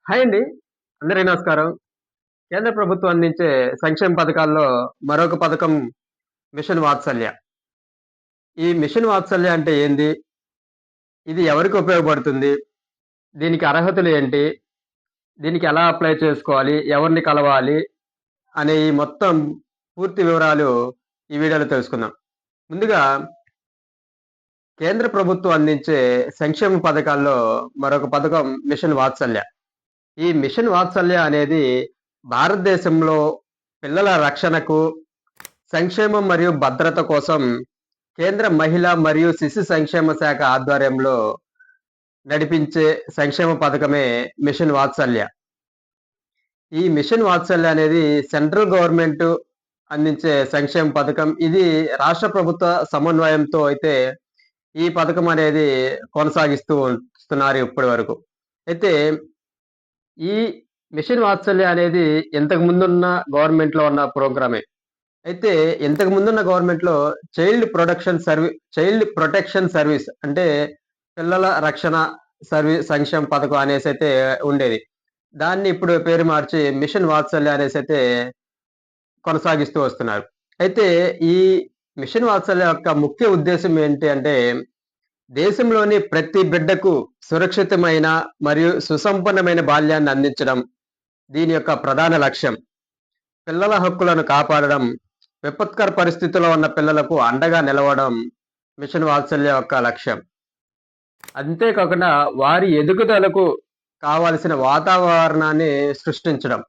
Hi అండి. అందరికీ నమస్కారం. కేంద్ర ప్రభుత్వం అందించే సంక్షేమ పథకాల్లో మరొక పథకం మిషన్ వాత్సల్య. ఈ మిషన్ వాత్సల్య అంటే ఏంది? ఇది ఎవరికి ఉపయోగపడుతుంది? దీనికి అర్హతలు ఏంటి? దీనికి ఎలా అప్లై చేసుకోవాలి? ఎవరిని కలవాలి? అనే ఈ మొత్తం పూర్తి వివరాలు ఈ వీడియోలో తెలుసుకుందాం. ముందుగా కేంద్ర ప్రభుత్వం అందించే సంక్షేమ పథకాల్లో మరొక పథకం మిషన్ వాత్సల్య. ఈ మిషన్ వాత్సల్య అనేది భారతదేశంలో పిల్లల రక్షణకు, సంక్షేమం మరియు భద్రత కోసం కేంద్ర మహిళా మరియు శిశు సంక్షేమ శాఖ ఆధ్వర్యంలో నడిపించే సంక్షేమ పథకమే మిషన్ వాత్సల్య. ఈ మిషన్ వాత్సల్య అనేది సెంట్రల్ గవర్నమెంట్ అందించే సంక్షేమ పథకం. ఇది రాష్ట్ర ప్రభుత్వ సమన్వయంతో అయితే ఈ పథకం అనేది కొనసాగిస్తూ వస్తున్నారు ఇప్పటి వరకు. అయితే ఈ మిషన్ వాత్సల్య అనేది ఇంతకు ముందున్న గవర్నమెంట్‌లో ఉన్న ప్రోగ్రామే. అయితే ఇంతకు ముందున్న గవర్నమెంట్‌లో చైల్డ్ ప్రొటెక్షన్ సర్వీస్ అంటే పిల్లల రక్షణ సంక్షేమ పథకం అనేసైతే ఉండేది. దాన్ని ఇప్పుడు పేరు మార్చి మిషన్ వాత్సల్య అనేసైతే కొనసాగిస్తూ వస్తున్నారు. అయితే ఈ మిషన్ వాత్సల్య యొక్క ముఖ్య ఉద్దేశ్యం ఏంటి అంటే దేశంలోని ప్రతి బిడ్డకు సురక్షితమైన మరియు సుసంపన్నమైన బాల్యాన్ని అందించడం దీని యొక్క ప్రధాన లక్ష్యం. పిల్లల హక్కులను కాపాడడం, విపత్కర పరిస్థితుల్లో ఉన్న పిల్లలకు అండగా నిలవడం మిషన్ వాత్సల్య యొక్క లక్ష్యం. అంతేకాకుండా వారి ఎదుగుదలకు కావాల్సిన వాతావరణాన్ని సృష్టించడం.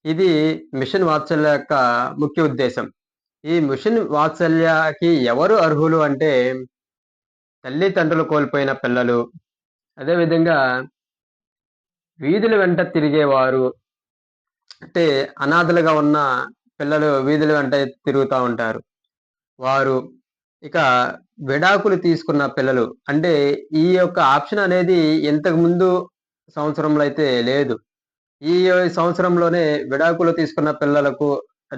ఇది మిషన్ వాత్సల్య యొక్క ముఖ్య ఉద్దేశం. ఈ మిషన్ వాత్సల్యకి ఎవరు అర్హులు అంటే తల్లిదండ్రులు కోల్పోయిన పిల్లలు, అదేవిధంగా వీధుల వెంట తిరిగేవారు, అంటే అనాథలుగా ఉన్న పిల్లలు వీధుల వెంట తిరుగుతా ఉంటారు. వారు ఇక విడాకులు తీసుకున్న పిల్లలు. అంటే ఈ యొక్క ఆప్షన్ అనేది ఇంతకు ముందు సంవత్సరంలో అయితే లేదు. ఈ సంవత్సరంలోనే విడాకులు తీసుకున్న పిల్లలకు,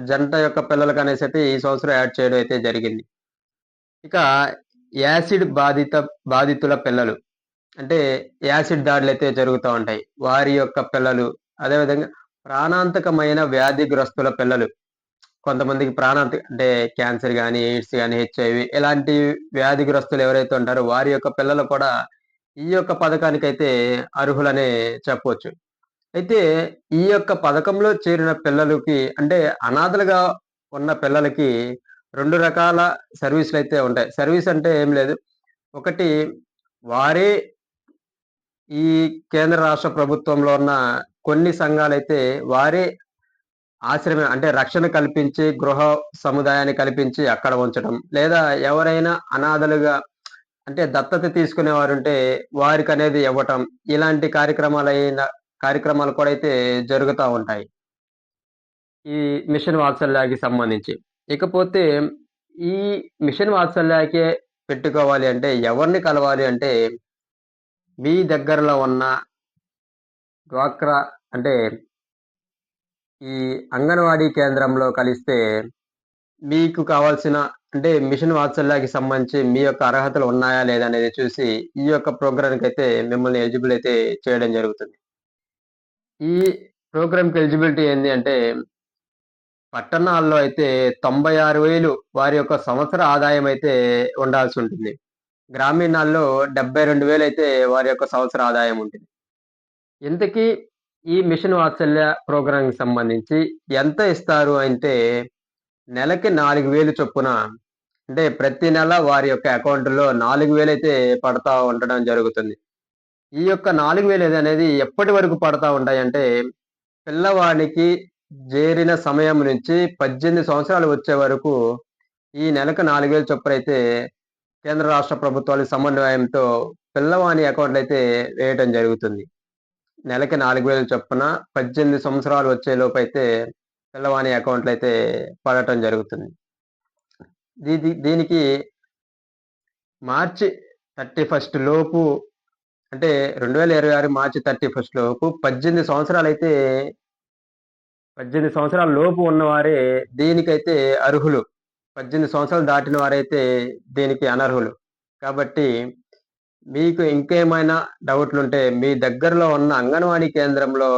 జంట యొక్క పిల్లలకు అనేసైతే ఈ సంవత్సరం యాడ్ చేయడం అయితే జరిగింది. ఇక యాసిడ్ బాధితుల పిల్లలు. అంటే యాసిడ్ దాడులైతే జరుగుతా ఉంటాయి. వారి యొక్క పిల్లలు, అదేవిధంగా ప్రాణాంతకమైన వ్యాధిగ్రస్తుల పిల్లలు. కొంతమందికి అంటే క్యాన్సర్ గాని, ఎయిడ్స్ గాని, హెచ్ఐవి ఇలాంటి వ్యాధిగ్రస్తులు ఎవరైతే ఉంటారో వారి యొక్క పిల్లలు కూడా ఈ యొక్క పథకానికైతే అర్హులనే చెప్పొచ్చు. అయితే ఈ యొక్క పథకంలో చేరిన పిల్లలకి అంటే అనాథలుగా ఉన్న పిల్లలకి 2 రకాల సర్వీసులైతే ఉంటాయి. సర్వీస్ అంటే ఏం లేదు. ఒకటి వారే ఈ కేంద్ర రాష్ట్ర ప్రభుత్వంలో ఉన్న కొన్ని సంఘాలైతే వారే ఆశ్రమం అంటే రక్షణ కల్పించి, గృహ సముదాయాన్ని కల్పించి అక్కడ ఉంచడం. లేదా ఎవరైనా అనాథలుగా అంటే దత్తత తీసుకునేవారుంటే వారికనేది ఇవ్వటం. ఇలాంటి కార్యక్రమాలు కూడా అయితే జరుగుతా ఉంటాయి. ఈ మిషన్ వాత్సల్యకి సంబంధించి. ఇకపోతే ఈ మిషన్ వాత్సల్యకే పెట్టుకోవాలి అంటే ఎవరిని కలవాలి అంటే మీ దగ్గరలో ఉన్న డ్వాక్రా అంటే ఈ అంగన్వాడీ కేంద్రంలో కలిస్తే మీకు కావాల్సిన అంటే మిషన్ వాత్సల్యకి సంబంధించి మీ యొక్క అర్హతలు ఉన్నాయా లేదా అనేది చూసి ఈ యొక్క ప్రోగ్రామ్‌కైతే మిమ్మల్ని ఎలిజిబుల్ అయితే చేయడం జరుగుతుంది. ఈ ప్రోగ్రామ్‌కి ఎలిజిబిలిటీ ఏంది అంటే పట్టణాల్లో అయితే 96,000 వారి యొక్క సంవత్సర ఆదాయం అయితే ఉండాల్సుంటుంది. గ్రామీణాల్లో 72,000 అయితే వారి యొక్క సంవత్సర ఆదాయం ఉంటుంది. ఇంతకీ ఈ మిషన్ వాత్సల్య ప్రోగ్రామ్‌కి సంబంధించి ఎంత ఇస్తారు అంటే నెలకి 4,000 చొప్పున అంటే ప్రతి నెల వారి యొక్క అకౌంట్‌లో 4,000 అయితే పడతా ఉండడం జరుగుతుంది. ఈ యొక్క 4,000 అనేది ఎప్పటి వరకు పడతా ఉంటాయంటే పిల్లవాడికి చేరిన సమయం నుంచి 18 సంవత్సరాలు వచ్చే వరకు ఈ నెలకు 4,000 చొప్పునైతే కేంద్ర రాష్ట్ర ప్రభుత్వాల సమన్వయంతో పిల్లవాని అకౌంట్‌లో అయితే వేయటం జరుగుతుంది. నెలకి 4,000 చొప్పున 18 సంవత్సరాలు వచ్చేలోపైతే పిల్లవాని అకౌంట్‌లో అయితే పడటం జరుగుతుంది. దీనికి మార్చి 31 లోపు అంటే 2026 మార్చి 31 లోపు 18 సంవత్సరాల లోపు ఉన్నవారే దీనికైతే అర్హులు. 18 సంవత్సరాలు దాటిన వారైతే దీనికి అనర్హులు. కాబట్టి మీకు ఇంకేమైనా డౌట్లుంటే మీ దగ్గరలో ఉన్న అంగన్వాడీ కేంద్రంలో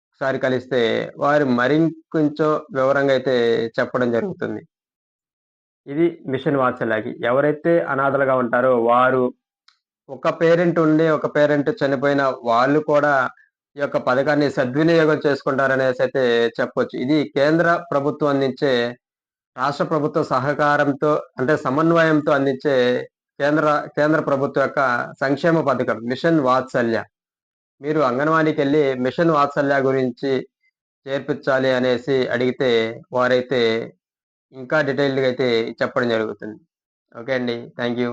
ఒకసారి కలిస్తే వారు మరింకొంచెం వివరంగా అయితే చెప్పడం జరుగుతుంది. ఇది మిషన్ వాత్సల్యకి. ఎవరైతే అనాథలుగా ఉంటారో వారు ఒక పేరెంట్ ఉండి, ఒక పేరెంట్ చనిపోయిన వాళ్ళు కూడా ఈ యొక్క పథకాన్ని సద్వినియోగం చేసుకుంటారనేసైతే చెప్పొచ్చు. ఇది కేంద్ర ప్రభుత్వం అందించే రాష్ట్ర ప్రభుత్వ సహకారంతో అంటే సమన్వయంతో అందించే కేంద్ర కేంద్ర ప్రభుత్వం యొక్క సంక్షేమ పథకం మిషన్ వాత్సల్య. మీరు అంగన్వాడీకెళ్ళి మిషన్ వాత్సల్య గురించి చేర్పించాలి అనేసి అడిగితే వారైతే ఇంకా డీటెయిల్డ్‌గా అయితే చెప్పడం జరుగుతుంది. ఓకే అండి. Thank you.